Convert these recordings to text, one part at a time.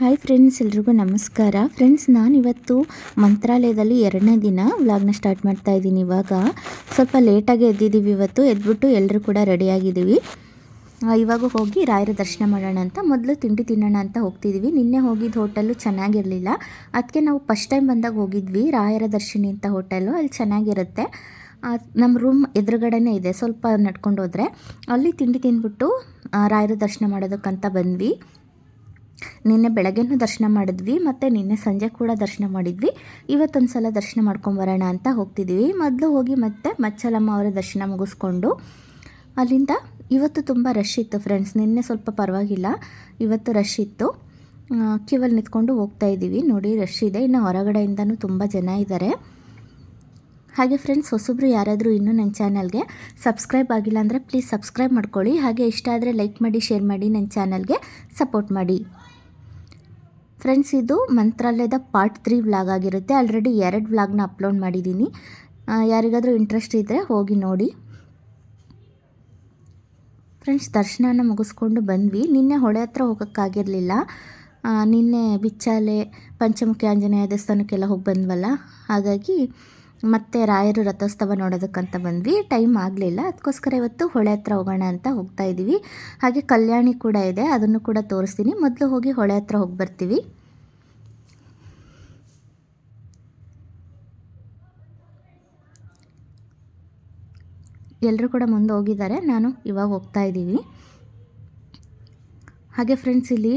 Hi friends, ಎಲ್ರಿಗೂ ನಮಸ್ಕಾರ. Friends, ನಾನಿವತ್ತು ಮಂತ್ರಾಲಯದಲ್ಲಿ 2ನೇ ದಿನ ವ್ಲಾಗ್ನ ಸ್ಟಾರ್ಟ್ ಮಾಡ್ತಾ ಇದ್ದೀನಿ. ಇವಾಗ ಸ್ವಲ್ಪ ಲೇಟಾಗಿ ಎದ್ದಿದ್ದೀವಿ. ಇವತ್ತು ಎದ್ಬಿಟ್ಟು ಎಲ್ಲರೂ ಕೂಡ ರೆಡಿಯಾಗಿದ್ದೀವಿ. ಇವಾಗ ಹೋಗಿ ರಾಯರ ದರ್ಶನ ಮಾಡೋಣ ಅಂತ ಮೊದಲು ತಿಂಡಿ ತಿನ್ನೋಣ ಅಂತ ಹೋಗ್ತಿದ್ದೀವಿ. ನಿನ್ನೆ ಹೋಗಿದ್ದು ಹೋಟೆಲ್ಲು ಚೆನ್ನಾಗಿರಲಿಲ್ಲ. ಅದಕ್ಕೆ ನಾವು ಫಸ್ಟ್ ಟೈಮ್ ಬಂದಾಗ ಹೋಗಿದ್ವಿ ರಾಯರ ದರ್ಶಿನಿ ಅಂತ ಹೋಟೆಲ್ಲು. ಅಲ್ಲಿ ಚೆನ್ನಾಗಿರುತ್ತೆ. ನಮ್ಮ ರೂಮ್ ಎದುರುಗಡೆನೇ ಇದೆ, ಸ್ವಲ್ಪ ನಡ್ಕೊಂಡು ಹೋದರೆ ಅಲ್ಲಿ ತಿಂಡಿ ತಿಂದ್ಬಿಟ್ಟು ರಾಯರ ದರ್ಶನ ಮಾಡೋದಕ್ಕಂತ ಬಂದ್ವಿ. ನಿನ್ನೆ ಬೆಳಗ್ಗೆನೂ ದರ್ಶನ ಮಾಡಿದ್ವಿ ಮತ್ತು ನಿನ್ನೆ ಸಂಜೆ ಕೂಡ ದರ್ಶನ ಮಾಡಿದ್ವಿ. ಇವತ್ತೊಂದು ಸಲ ದರ್ಶನ ಮಾಡ್ಕೊಂಬರೋಣ ಅಂತ ಹೋಗ್ತಿದ್ದೀವಿ. ಮೊದಲು ಹೋಗಿ ಮತ್ತೆ ಮಚ್ಚಲಮ್ಮ ಅವರ ದರ್ಶನ ಮುಗಿಸ್ಕೊಂಡು ಅಲ್ಲಿಂದ ಇವತ್ತು ತುಂಬ ರಶ್ ಇತ್ತು ಫ್ರೆಂಡ್ಸ್. ನಿನ್ನೆ ಸ್ವಲ್ಪ ಪರವಾಗಿಲ್ಲ, ಇವತ್ತು ರಶ್ ಇತ್ತು. ಕ್ಯೂವಲ್ಲಿ ನಿಂತ್ಕೊಂಡು ಹೋಗ್ತಾಯಿದ್ದೀವಿ. ನೋಡಿ, ರಶ್ ಇದೆ. ಇನ್ನು ಹೊರಗಡೆಯಿಂದನೂ ತುಂಬ ಜನ ಇದ್ದಾರೆ. ಹಾಗೆ ಫ್ರೆಂಡ್ಸ್, ಹೊಸಬ್ರು ಯಾರಾದರೂ ಇನ್ನೂ ನನ್ನ ಚಾನಲ್ಗೆ ಸಬ್ಸ್ಕ್ರೈಬ್ ಆಗಿಲ್ಲ ಅಂದರೆ ಪ್ಲೀಸ್ ಸಬ್ಸ್ಕ್ರೈಬ್ ಮಾಡ್ಕೊಳ್ಳಿ. ಹಾಗೆ ಇಷ್ಟ ಆದರೆ ಲೈಕ್ ಮಾಡಿ, ಶೇರ್ ಮಾಡಿ, ನನ್ನ ಚಾನಲ್ಗೆ ಸಪೋರ್ಟ್ ಮಾಡಿ. ಫ್ರೆಂಡ್ಸ್, ಇದು ಮಂತ್ರಾಲಯದ ಪಾರ್ಟ್ 3 ವ್ಲಾಗ್ ಆಗಿರುತ್ತೆ. ಆಲ್ರೆಡಿ 2 ವ್ಲಾಗ್ನ ಅಪ್ಲೋಡ್ ಮಾಡಿದ್ದೀನಿ. ಯಾರಿಗಾದರೂ ಇಂಟ್ರೆಸ್ಟ್ ಇದ್ದರೆ ಹೋಗಿ ನೋಡಿ. ಫ್ರೆಂಡ್ಸ್, ದರ್ಶನನ ಮುಗಿಸ್ಕೊಂಡು ಬಂದ್ವಿ. ನಿನ್ನೆ ಹೊಳೆ ಹತ್ರ ಹೋಗೋಕ್ಕಾಗಿರಲಿಲ್ಲ. ನಿನ್ನೆ ಬಿಚ್ಚಾಲೆ ಪಂಚಮುಖಿ ಆಂಜನೇಯ ದೇವಸ್ಥಾನಕ್ಕೆಲ್ಲ ಹೋಗಿ ಬಂದ್ವಲ್ಲ, ಹಾಗಾಗಿ ಮತ್ತೆ ರಾಯರು ರಥೋತ್ಸವ ನೋಡೋದಕ್ಕಂತ ಬಂದ್ವಿ. ಟೈಮ್ ಆಗಲಿಲ್ಲ, ಅದಕ್ಕೋಸ್ಕರ ಇವತ್ತು ಹೊಳೆ ಹತ್ರ ಹೋಗೋಣ ಅಂತ ಹೋಗ್ತಾ ಇದ್ದೀವಿ. ಹಾಗೆ ಕಲ್ಯಾಣಿ ಕೂಡ ಇದೆ, ಅದನ್ನು ಕೂಡ ತೋರಿಸ್ತೀನಿ. ಮೊದಲು ಹೋಗಿ ಹೊಳೆ ಹತ್ರ ಹೋಗಿ ಬರ್ತೀವಿ. ಎಲ್ಲರೂ ಕೂಡ ಮುಂದೆ ಹೋಗಿದ್ದಾರೆ, ನಾನು ಇವಾಗ ಹೋಗ್ತಾ ಇದ್ದೀವಿ. ಹಾಗೆ ಫ್ರೆಂಡ್ಸ್, ಇಲ್ಲಿ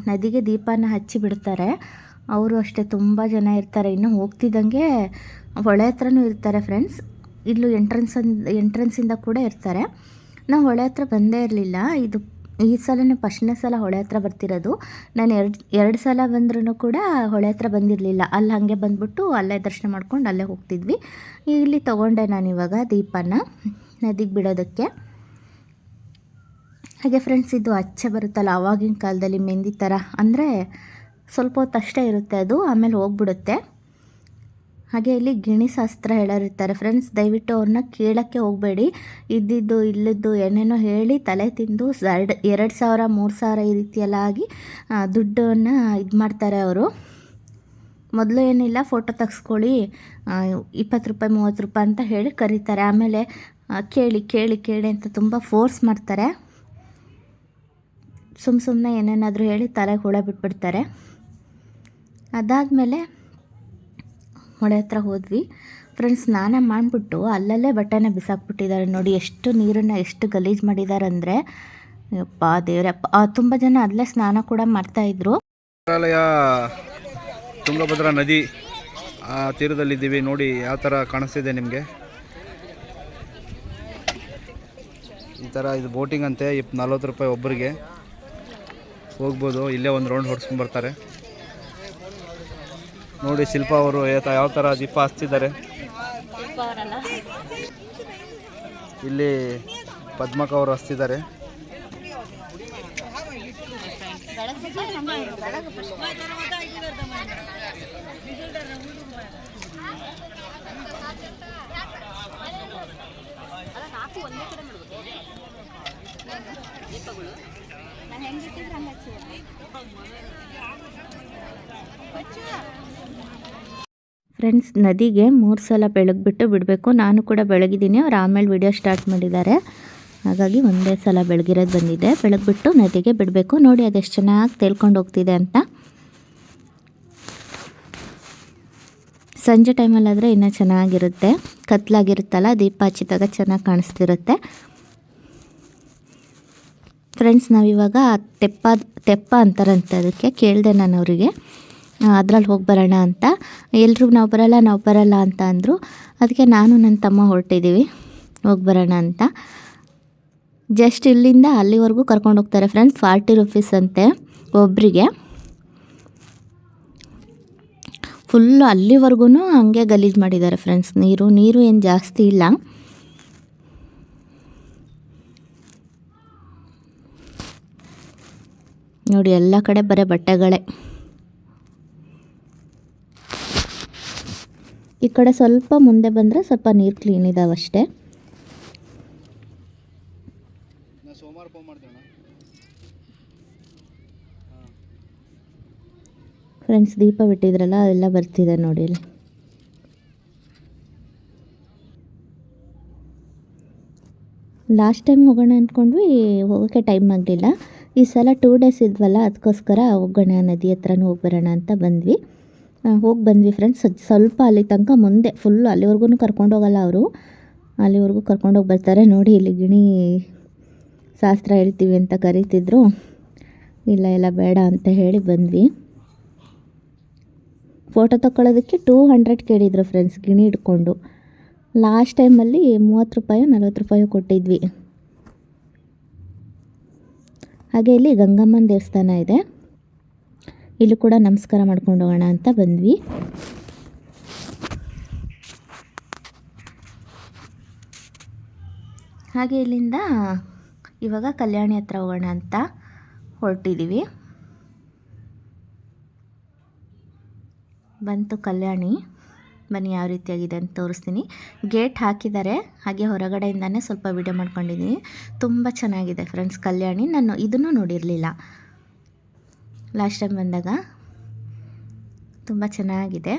ನದಿಗೆ ದೀಪನ ಹಚ್ಚಿ ಬಿಡ್ತಾರೆ. ಅವರು ಅಷ್ಟೇ ತುಂಬ ಜನ ಇರ್ತಾರೆ. ಇನ್ನು ಹೋಗ್ತಿದ್ದಂಗೆ ಹೊಳೆ ಹತ್ರನೂ ಇರ್ತಾರೆ ಫ್ರೆಂಡ್ಸ್. ಇಲ್ಲೂ ಎಂಟ್ರೆನ್ಸಿಂದ ಕೂಡ ಇರ್ತಾರೆ. ನಾವು ಹೊಳೆ ಹತ್ರ ಬಂದೇ ಇರಲಿಲ್ಲ. ಈ ಸಲನೇ ಫಸ್ಟ್ನೇ ಸಲ ಹೊಳೆ ಹತ್ರ ಬರ್ತಿರೋದು. ನಾನು ಎರಡು ಸಲ ಬಂದ್ರೂ ಕೂಡ ಹೊಳೆ ಹತ್ರ ಬಂದಿರಲಿಲ್ಲ. ಅಲ್ಲಿ ಹಾಗೆ ಬಂದ್ಬಿಟ್ಟು ಅಲ್ಲೇ ದರ್ಶನ ಮಾಡ್ಕೊಂಡು ಅಲ್ಲೇ ಹೋಗ್ತಿದ್ವಿ. ಇಲ್ಲಿ ತೊಗೊಂಡೆ ನಾನು ಇವಾಗ ದೀಪನ ನದಿಗೆ ಬಿಡೋದಕ್ಕೆ. ಹಾಗೆ ಫ್ರೆಂಡ್ಸ್, ಇದು ಅಚ್ಚೆ ಬರುತ್ತಲ್ಲ, ಆವಾಗಿನ ಕಾಲದಲ್ಲಿ ಮೆಹಂದಿ ಥರ, ಅಂದರೆ ಸ್ವಲ್ಪ ಹೊತ್ತು ಅಷ್ಟೇ ಇರುತ್ತೆ ಅದು, ಆಮೇಲೆ ಹೋಗ್ಬಿಡುತ್ತೆ. ಹಾಗೆ ಇಲ್ಲಿ ಗಿಣಿಶಾಸ್ತ್ರ ಹೇಳೋರಿರ್ತಾರೆ ಫ್ರೆಂಡ್ಸ್. ದಯವಿಟ್ಟು ಅವ್ರನ್ನ ಕೇಳೋಕ್ಕೆ ಹೋಗಬೇಡಿ. ಇಲ್ಲಿದ್ದು ಏನೇನೋ ಹೇಳಿ ತಲೆ ತಿಂದು 2,000 3,000 ಈ ರೀತಿಯೆಲ್ಲ ಆಗಿ ದುಡ್ಡನ್ನು ಇದು ಮಾಡ್ತಾರೆ ಅವರು. ಮೊದಲು ಏನಿಲ್ಲ, ಫೋಟೋ ತೆಗೆಸ್ಕೊಳ್ಳಿ, 20 ರೂಪಾಯಿ 30 ರೂಪಾಯಿ ಅಂತ ಹೇಳಿ ಕರೀತಾರೆ. ಆಮೇಲೆ ಕೇಳಿ ಕೇಳಿ ಕೇಳಿ ಅಂತ ತುಂಬ ಫೋರ್ಸ್ ಮಾಡ್ತಾರೆ. ಸುಮ್ಮನೆ ಏನೇನಾದರೂ ಹೇಳಿ ತಲೆಗೆ ಹುಳ ಬಿಟ್ಬಿಡ್ತಾರೆ. ಅದಾದಮೇಲೆ ಹೊಳೆ ಹತ್ರ ಹೋದ್ವಿ ಫ್ರೆಂಡ್ಸ್. ಸ್ನಾನ ಮಾಡಿಬಿಟ್ಟು ಅಲ್ಲಲ್ಲೇ ಬಟ್ಟೆನ ಬಿಸಾಕ್ಬಿಟ್ಟಿದ್ದಾರೆ. ನೋಡಿ, ಎಷ್ಟು ನೀರನ್ನು ಎಷ್ಟು ಗಲೀಜು ಮಾಡಿದ್ದಾರೆ ಅಂದರೆ, ಯಪ್ಪಾ ದೇವರಪ್ಪ. ತುಂಬ ಜನ ಅಲ್ಲೇ ಸ್ನಾನ ಕೂಡ ಮಾಡ್ತಾಯಿದ್ರು. ಮಂತ್ರಾಲಯ ತುಂಗಭದ್ರಾ ನದಿ ತೀರದಲ್ಲಿದ್ದೀವಿ. ನೋಡಿ ಯಾವ ಥರ ಕಾಣಿಸ್ತಿದೆ ನಿಮಗೆ. ಈ ಥರ ಇದು ಬೋಟಿಂಗ್ ಅಂತೆ. 40 ರೂಪಾಯಿ ಒಬ್ಬರಿಗೆ ಹೋಗ್ಬೋದು. ಇಲ್ಲೇ ಒಂದು ರೌಂಡ್ ಹೊಡ್ಸ್ಕೊಂಡು ಬರ್ತಾರೆ. ನೋಡಿ, ಶಿಲ್ಪ ಅವರು ಯಾವ ಥರ ದೀಪ ಹಚ್ತಿದ್ದಾರೆ. ಇಲ್ಲಿ ಪದ್ಮಕ ಅವರು ಹಚ್ತಿದ್ದಾರೆ. ಫ್ರೆಂಡ್ಸ್, ನದಿಗೆ 3 ಸಲ ಬೆಳಗ್ಬಿಟ್ಟು ಬಿಡಬೇಕು. ನಾನು ಕೂಡ ಬೆಳಗಿದ್ದೀನಿ. ಅವ್ರು ಆಮೇಲೆ ವಿಡಿಯೋ ಸ್ಟಾರ್ಟ್ ಮಾಡಿದ್ದಾರೆ, ಹಾಗಾಗಿ ಒಂದೇ ಸಲ ಬೆಳಗಿರೋದು ಬಂದಿದೆ. ಬೆಳಗ್ಬಿಟ್ಟು ನದಿಗೆ ಬಿಡಬೇಕು. ನೋಡಿ, ಅದೆಷ್ಟು ಚೆನ್ನಾಗಿ ತೇಲ್ಕೊಂಡು ಹೋಗ್ತಿದೆ ಅಂತ. ಸಂಜೆ ಟೈಮಲ್ಲಾದರೆ ಇನ್ನೂ ಚೆನ್ನಾಗಿರುತ್ತೆ. ಕತ್ಲಾಗಿರುತ್ತಲ್ಲ, ದೀಪ ಹಚ್ಚಿದಾಗ ಚೆನ್ನಾಗಿ ಕಾಣಿಸ್ತಿರುತ್ತೆ. ಫ್ರೆಂಡ್ಸ್, ನಾವಿವಾಗ ತೆಪ್ಪ ಅಂತಾರಂತೆ, ಅದಕ್ಕೆ ಕೇಳಿದೆ ನಾನು ಅವರಿಗೆ, ಅದರಲ್ಲಿ ಹೋಗಿ ಬರೋಣ ಅಂತ. ಎಲ್ಲರೂ ನಾವು ಬರಲ್ಲ ಅಂತ ಅಂದರು. ಅದಕ್ಕೆ ನಾನು ನನ್ನ ತಮ್ಮ ಹೊರಟಿದ್ದೀವಿ ಹೋಗಿ ಬರೋಣ ಅಂತ. ಜಸ್ಟ್ ಇಲ್ಲಿಂದ ಅಲ್ಲಿವರೆಗೂ ಕರ್ಕೊಂಡು ಹೋಗ್ತಾರೆ ಫ್ರೆಂಡ್ಸ್. 40 ರೂಪೀಸ್ ಅಂತೆ ಒಬ್ಬರಿಗೆ. ಫುಲ್ಲು ಅಲ್ಲಿವರೆಗೂ ಹಂಗೆ ಗಲೀಜು ಮಾಡಿದ್ದಾರೆ ಫ್ರೆಂಡ್ಸ್. ನೀರು ಏನು ಜಾಸ್ತಿ ಇಲ್ಲ. ನೋಡಿ, ಎಲ್ಲ ಕಡೆ ಬರೀ ಬಟ್ಟೆಗಳೇ. ಈ ಕಡೆ ಸ್ವಲ್ಪ ಮುಂದೆ ಬಂದರೆ ಸ್ವಲ್ಪ ನೀರು ಕ್ಲೀನ್ ಇದಾವಷ್ಟೇ. ಸೋಮವಾರ ಫೋನ್ ಮಾಡ್ತೇವೆ. ಫ್ರೆಂಡ್ಸ್ ದೀಪ ಬಿಟ್ಟಿದ್ರಲ್ಲ ಅದೆಲ್ಲ ಬರ್ತಿದೆ ನೋಡಿ ಇಲ್ಲಿ. ಲಾಸ್ಟ್ ಟೈಮ್ ಹೋಗೋಣ ಅಂದ್ಕೊಂಡ್ವಿ, ಹೋಗೋಕ್ಕೆ ಟೈಮ್ ಆಗಲಿಲ್ಲ. ಈ ಸಲ 2 ಡೇಸ್ ಇದ್ವಲ್ಲ, ಅದಕ್ಕೋಸ್ಕರ ಹೋಗೋಣ ನದಿ ಹತ್ರನೂ ಹೋಗಿ ಬರೋಣ ಅಂತ ಬಂದ್ವಿ. ಹೋಗಿ ಬಂದ್ವಿ ಫ್ರೆಂಡ್ಸ್. ಸ್ವಲ್ಪ ಅಲ್ಲಿ ತನಕ ಮುಂದೆ ಫುಲ್ಲು ಅಲ್ಲಿವರೆಗೂ ಕರ್ಕೊಂಡೋಗಲ್ಲ ಅವರು, ಅಲ್ಲಿವರೆಗೂ ಕರ್ಕೊಂಡೋಗಿ ಬರ್ತಾರೆ. ನೋಡಿ ಇಲ್ಲಿ ಗಿಣಿ ಶಾಸ್ತ್ರ ಹೇಳ್ತೀವಿ ಅಂತ ಕರೀತಿದ್ರು, ಇಲ್ಲ ಬೇಡ ಅಂತ ಹೇಳಿ ಬಂದ್ವಿ. ಫೋಟೋ ತಗೊಳ್ಳೋದಕ್ಕೆ 200 ಕೇಳಿದ್ರು ಫ್ರೆಂಡ್ಸ್ ಗಿಣಿ ಹಿಡ್ಕೊಂಡು. ಲಾಸ್ಟ್ ಟೈಮಲ್ಲಿ 30 ರೂಪಾಯೋ 40 ರೂಪಾಯೋ ಕೊಟ್ಟಿದ್ವಿ. ಹಾಗೆ ಇಲ್ಲಿ ಗಂಗಮ್ಮನ ದೇವಸ್ಥಾನ ಇದೆ, ಇಲ್ಲೂ ಕೂಡ ನಮಸ್ಕಾರ ಮಾಡ್ಕೊಂಡು ಹೋಗೋಣ ಅಂತ ಬಂದ್ವಿ. ಹಾಗೆ ಇಲ್ಲಿಂದ ಇವಾಗ ಕಲ್ಯಾಣಿ ಹತ್ರ ಹೋಗೋಣ ಅಂತ ಹೊರಟಿದ್ದೀವಿ. ಬಂತು ಕಲ್ಯಾಣಿ, ಬನ್ನಿ ಯಾವ ರೀತಿಯಾಗಿದೆ ಅಂತ ತೋರಿಸ್ತೀನಿ. ಗೇಟ್ ಹಾಕಿದ್ದಾರೆ, ಹಾಗೆ ಹೊರಗಡೆಯಿಂದನೇ ಸ್ವಲ್ಪ ವಿಡಿಯೋ ಮಾಡ್ಕೊಂಡಿದ್ದೀನಿ. ತುಂಬ ಚೆನ್ನಾಗಿದೆ ಫ್ರೆಂಡ್ಸ್ ಕಲ್ಯಾಣಿ. ನಾನು ಇದನ್ನು ನೋಡಿರಲಿಲ್ಲ ಲಾಸ್ಟ್ ಟೈಮ್ ಬಂದಾಗ. ತುಂಬ ಚೆನ್ನಾಗಿದೆ.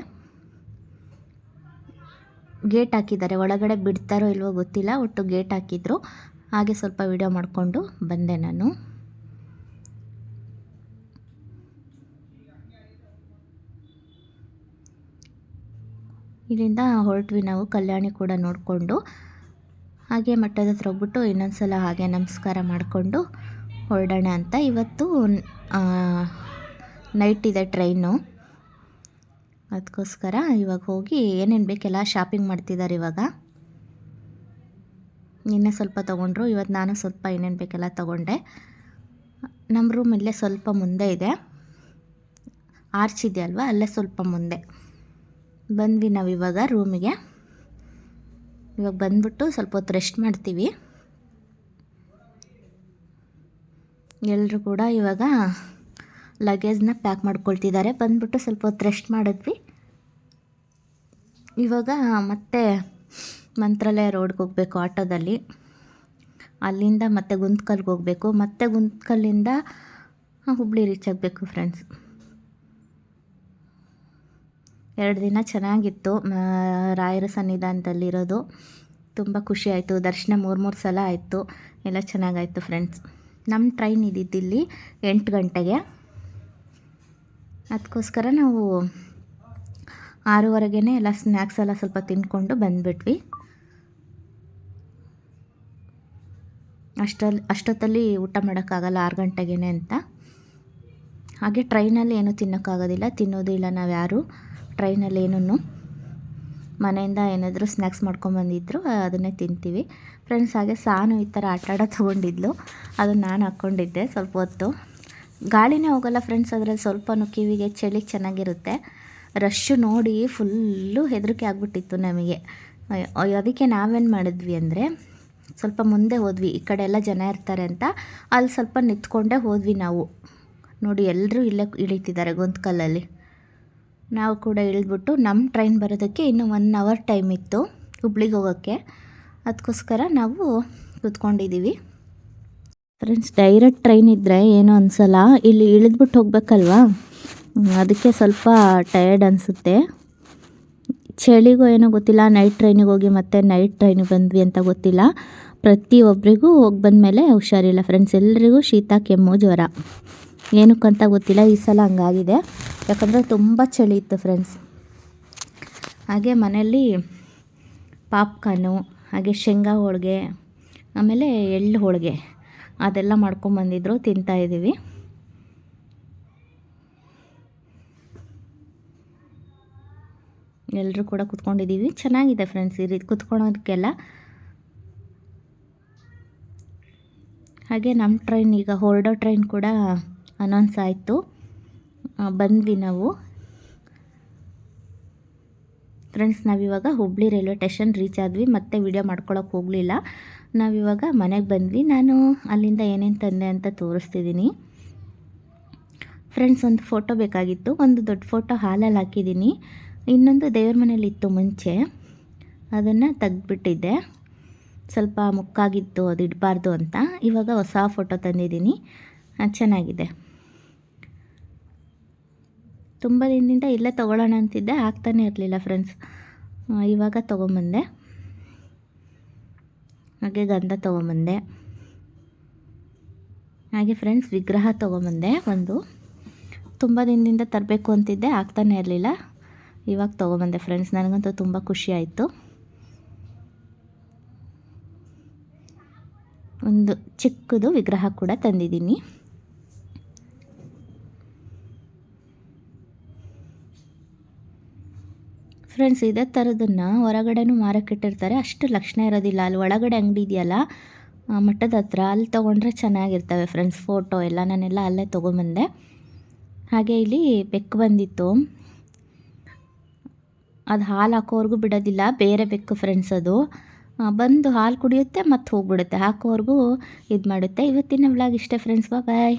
ಗೇಟ್ ಹಾಕಿದ್ದಾರೆ, ಒಳಗಡೆ ಬಿಡ್ತಾರೋ ಇಲ್ವೋ ಗೊತ್ತಿಲ್ಲ, ಒಟ್ಟು ಗೇಟ್ ಹಾಕಿದ್ರು. ಹಾಗೆ ಸ್ವಲ್ಪ ವಿಡಿಯೋ ಮಾಡಿಕೊಂಡು ಬಂದೆ ನಾನು. ಇಲ್ಲಿಂದ ಹೊರಟ್ವಿ ನಾವು ಕಲ್ಯಾಣಿ ಕೂಡ ನೋಡಿಕೊಂಡು. ಹಾಗೆ ಮಠದ ಹತ್ರ ಹೋಗ್ಬಿಟ್ಟು ಇನ್ನೊಂದು ಸಲ ಹಾಗೆ ನಮಸ್ಕಾರ ಮಾಡಿಕೊಂಡು ಹೊರಡೋಣ ಅಂತ. ಇವತ್ತು ನೈಟ್ ಇದೆ ಟ್ರೈನು, ಅದಕ್ಕೋಸ್ಕರ ಇವಾಗ ಹೋಗಿ ಏನೇನು ಬೇಕೆಲ್ಲ ಶಾಪಿಂಗ್ ಮಾಡ್ತಿದ್ದಾರೆ ಇವಾಗ. ನಿನ್ನೆ ಸ್ವಲ್ಪ ತೊಗೊಂಡ್ರು, ಇವತ್ತು ನಾನು ಸ್ವಲ್ಪ ಏನೇನು ಬೇಕೆಲ್ಲ ತೊಗೊಂಡೆ. ನಮ್ಮ ರೂಮ್ ಇಲ್ಲೇ ಸ್ವಲ್ಪ ಮುಂದೆ ಇದೆ, ಆರ್ಚ್ ಇದೆ ಅಲ್ವಾ, ಅಲ್ಲೇ ಸ್ವಲ್ಪ ಮುಂದೆ ಬಂದ್ವಿ ನಾವು ಇವಾಗ ರೂಮಿಗೆ. ಇವಾಗ ಬಂದ್ಬಿಟ್ಟು ಸ್ವಲ್ಪ ಹೊತ್ತು ರೆಸ್ಟ್ ಮಾಡ್ತೀವಿ. ಎಲ್ಲರೂ ಕೂಡ ಇವಾಗ ಲಗೇಜ್ನ ಪ್ಯಾಕ್ ಮಾಡ್ಕೊಳ್ತಿದ್ದಾರೆ. ಬಂದ್ಬಿಟ್ಟು ಸ್ವಲ್ಪ ಹೊತ್ತು ರೆಸ್ಟ್ ಮಾಡಿದ್ವಿ. ಇವಾಗ ಮತ್ತೆ ಮಂತ್ರಾಲಯ ರೋಡ್ಗೆ ಹೋಗಬೇಕು ಆಟೋದಲ್ಲಿ. ಅಲ್ಲಿಂದ ಮತ್ತೆ ಗುಂತ್ಕಲ್ಗೆ ಹೋಗಬೇಕು, ಮತ್ತೆ ಗುಂತ್ಕಲ್ಲಿಂದ ಹುಬ್ಳಿ ರೀಚ್ ಆಗಬೇಕು ಫ್ರೆಂಡ್ಸ್. 2 ದಿನ ಚೆನ್ನಾಗಿತ್ತು ರಾಯರ ಸನ್ನಿಧಾನದಲ್ಲಿರೋದು. ತುಂಬ ಖುಷಿ ಆಯಿತು. ದರ್ಶನ 3 ಸಲ ಆಯಿತು, ಎಲ್ಲ ಚೆನ್ನಾಗಾಯಿತು ಫ್ರೆಂಡ್ಸ್. ನಮ್ಮ ಟ್ರೈನ್ ಇದ್ದಿದ್ದಿಲ್ಲಿ 8 ಗಂಟೆಗೆ, ಅದಕ್ಕೋಸ್ಕರ ನಾವು 6:15ಗೆ ಎಲ್ಲ ಸ್ನ್ಯಾಕ್ಸ್ ಎಲ್ಲ ಸ್ವಲ್ಪ ತಿಂದ್ಕೊಂಡು ಬಂದುಬಿಟ್ವಿ. ಅಷ್ಟೊತ್ತಲ್ಲಿ ಊಟ ಮಾಡೋಕ್ಕಾಗಲ್ಲ 6 ಗಂಟೆಗೆ ಅಂತ. ಹಾಗೆ ಟ್ರೈನಲ್ಲಿ ಏನೂ ತಿನ್ನೋಕ್ಕಾಗೋದಿಲ್ಲ, ತಿನ್ನೋದು ಇಲ್ಲ ನಾವು ಯಾರು ಟ್ರೈನಲ್ಲಿ ಏನೂ. ಮನೆಯಿಂದ ಏನಾದರೂ ಸ್ನ್ಯಾಕ್ಸ್ ಮಾಡ್ಕೊಂಬಂದಿದ್ರು ಅದನ್ನೇ ತಿಂತೀವಿ ಫ್ರೆಂಡ್ಸ್. ಹಾಗೆ ಸಾನು ಈ ಥರ ಆಟಾಡ ತೊಗೊಂಡಿದ್ಲು, ಅದನ್ನು ನಾನು ಹಾಕ್ಕೊಂಡಿದ್ದೆ. ಸ್ವಲ್ಪ ಹೊತ್ತು ಗಾಳಿನೇ ಹೋಗಲ್ಲ ಫ್ರೆಂಡ್ಸ್ ಅದರಲ್ಲಿ, ಸ್ವಲ್ಪನೂ ಕಿವಿಗೆ ಚಳಿ ಚೆನ್ನಾಗಿರುತ್ತೆ. ರಶ್ಶು ನೋಡಿ ಫುಲ್ಲು ಹೆದರಿಕೆ ಆಗಿಬಿಟ್ಟಿತ್ತು ನಮಗೆ. ಅದಕ್ಕೆ ನಾವೇನು ಮಾಡಿದ್ವಿ ಅಂದರೆ ಸ್ವಲ್ಪ ಮುಂದೆ ಹೋದ್ವಿ, ಈ ಕಡೆ ಎಲ್ಲ ಜನ ಇರ್ತಾರೆ ಅಂತ. ಅಲ್ಲಿ ಸ್ವಲ್ಪ ನಿಂತ್ಕೊಂಡೇ ಹೋದ್ವಿ ನಾವು. ನೋಡಿ ಎಲ್ಲರೂ ಇಲ್ಲೇ ಇಳಿತಿದ್ದಾರೆ ಗೊಂತ್ಕಲ್ಲಲ್ಲಿ. ನಾವು ಕೂಡ ಇಳಿದ್ಬಿಟ್ಟು ನಮ್ಮ ಟ್ರೈನ್ ಬರೋದಕ್ಕೆ ಇನ್ನೂ 1 ಅವರ್ ಟೈಮ್ ಇತ್ತು ಹುಬ್ಳಿಗೆ ಹೋಗೋಕ್ಕೆ, ಅದಕ್ಕೋಸ್ಕರ ನಾವು ಕೂತ್ಕೊಂಡಿದ್ದೀವಿ ಫ್ರೆಂಡ್ಸ್. ಡೈರೆಕ್ಟ್ ಟ್ರೈನ್ ಇದ್ದರೆ ಏನೋ ಅನಿಸಲ್ಲ, ಇಲ್ಲಿ ಇಳಿದ್ಬಿಟ್ಟು ಹೋಗ್ಬೇಕಲ್ವಾ, ಅದಕ್ಕೆ ಸ್ವಲ್ಪ ಟಯರ್ಡ್ ಅನಿಸುತ್ತೆ. ಚಳಿಗೋ ಏನೋ ಗೊತ್ತಿಲ್ಲ, ನೈಟ್ ಟ್ರೈನಿಗೆ ಹೋಗಿ ಮತ್ತೆ ನೈಟ್ ಟ್ರೈನಿಗೆ ಬಂದ್ವಿ ಅಂತ ಗೊತ್ತಿಲ್ಲ. ಪ್ರತಿಯೊಬ್ಬರಿಗೂ ಹೋಗಿ ಬಂದಮೇಲೆ ಹುಷಾರಿಲ್ಲ ಫ್ರೆಂಡ್ಸ್, ಎಲ್ರಿಗೂ ಶೀತ ಕೆಮ್ಮು ಜ್ವರ, ಏನಕ್ಕಂತ ಗೊತ್ತಿಲ್ಲ. ಈ ಸಲ ಹಂಗಾಗಿದೆ, ಯಾಕಂದರೆ ತುಂಬ ಚಳಿ ಇತ್ತು ಫ್ರೆಂಡ್ಸ್. ಹಾಗೆ ಮನೆಯಲ್ಲಿ ಪಾಪ್ಕಾರ್ನು, ಹಾಗೆ ಶೇಂಗಾ ಹೋಳಿಗೆ, ಆಮೇಲೆ ಎಳ್ಳು ಹೋಳಿಗೆ ಅದೆಲ್ಲ ಮಾಡ್ಕೊಂಬಂದಿದ್ರು, ತಿಂತಾಯಿದ್ದೀವಿ. ಎಲ್ಲರೂ ಕೂಡ ಕೂತ್ಕೊಂಡಿದ್ದೀವಿ, ಚೆನ್ನಾಗಿದೆ ಫ್ರೆಂಡ್ಸ್ ಈ ರೀತಿ ಕೂತ್ಕೊಳ್ಳೋದಕ್ಕೆಲ್ಲ. ಹಾಗೆ ನಮ್ಮ ಟ್ರೈನ್ ಈಗ ಹೊರಡೋ ಟ್ರೈನ್ ಕೂಡ ಅನೌನ್ಸ್ ಆಯಿತು, ಬಂದ್ವಿ ನಾವು ಫ್ರೆಂಡ್ಸ್. ನಾವಿವಾಗ ಹುಬ್ಳಿ ರೈಲ್ವೆ ಸ್ಟೇಷನ್ ರೀಚ್ ಆದ್ವಿ, ಮತ್ತೆ ವಿಡಿಯೋ ಮಾಡ್ಕೊಳಕ್ಕೆ ಹೋಗಲಿಲ್ಲ. ನಾವಿವಾಗ ಮನೆಗೆ ಬಂದ್ವಿ. ನಾನು ಅಲ್ಲಿಂದ ಏನೇನು ತಂದೆ ಅಂತ ತೋರಿಸ್ತಿದ್ದೀನಿ ಫ್ರೆಂಡ್ಸ್. ಒಂದು ಫೋಟೋ ಬೇಕಾಗಿತ್ತು, ಒಂದು ದೊಡ್ಡ ಫೋಟೋ ಹಾಲಲ್ಲಿ ಹಾಕಿದ್ದೀನಿ, ಇನ್ನೊಂದು ದೇವ್ರ ಮನೇಲಿ ಇತ್ತು ಮುಂಚೆ, ಅದನ್ನು ತೆಗೆದ್ಬಿಟ್ಟಿದ್ದೆ. ಸ್ವಲ್ಪ ಮುಕ್ಕಾಗಿತ್ತು, ಅದು ಇಡಬಾರ್ದು ಅಂತ. ಇವಾಗ ಹೊಸ ಫೋಟೋ ತಂದಿದ್ದೀನಿ, ಚೆನ್ನಾಗಿದೆ. ತುಂಬ ದಿನದಿಂದ ಇಲ್ಲೇ ತೊಗೊಳ್ಳೋಣ ಅಂತಿದ್ದೆ, ಆಗ್ತಾನೆ ಇರಲಿಲ್ಲ ಫ್ರೆಂಡ್ಸ್. ಇವಾಗ ತೊಗೊಂಬಂದೆ. ಹಾಗೆ ಗಂಧ ತೊಗೊಂಬಂದೆ. ಹಾಗೆ ಫ್ರೆಂಡ್ಸ್ ವಿಗ್ರಹ ತೊಗೊಂಬಂದೆ ಒಂದು. ತುಂಬ ದಿನದಿಂದ ತರಬೇಕು ಅಂತಿದ್ದೆ, ಆಗ್ತಾನೆ ಇರಲಿಲ್ಲ. ಇವಾಗ ತೊಗೊಂಬಂದೆ ಫ್ರೆಂಡ್ಸ್. ನನಗಂತೂ ತುಂಬ ಖುಷಿ ಆಯಿತು. ಒಂದು ಚಿಕ್ಕದು ವಿಗ್ರಹ ಕೂಡ ತಂದಿದ್ದೀನಿ. ಫ್ರೆಂಡ್ಸ್ ಇದೇ ಥರದನ್ನು ಹೊರಗಡೆನೂ ಮಾರಕ್ಕಿಟ್ಟಿರ್ತಾರೆ, ಅಷ್ಟು ಲಕ್ಷಣ ಇರೋದಿಲ್ಲ. ಅಲ್ಲಿ ಒಳಗಡೆ ಅಂಗಡಿ ಇದೆಯಲ್ಲ ಮಠದ ಹತ್ರ, ಅಲ್ಲಿ ತೊಗೊಂಡ್ರೆ ಚೆನ್ನಾಗಿರ್ತವೆ ಫ್ರೆಂಡ್ಸ್. ಫೋಟೋ ಎಲ್ಲ ನಾನೆಲ್ಲ ಅಲ್ಲೇ ತೊಗೊಂಬಂದೆ. ಹಾಗೆ ಇಲ್ಲಿ ಬೆಕ್ಕು ಬಂದಿತ್ತು, ಅದು ಹಾಲು ಹಾಕೋವರೆಗೂ ಬಿಡೋದಿಲ್ಲ. ಬೇರೆ ಬೆಕ್ಕು ಫ್ರೆಂಡ್ಸ್ ಅದು. ಬಂದು ಹಾಲು ಕುಡಿಯುತ್ತೆ ಮತ್ತು ಹೋಗ್ಬಿಡುತ್ತೆ, ಹಾಕೋವರೆಗೂ ಇದು ಮಾಡುತ್ತೆ. ಇವತ್ತಿನ ವ್ಲಾಗ್ ಇಷ್ಟೇ ಫ್ರೆಂಡ್ಸ್. ಬಾಯ್.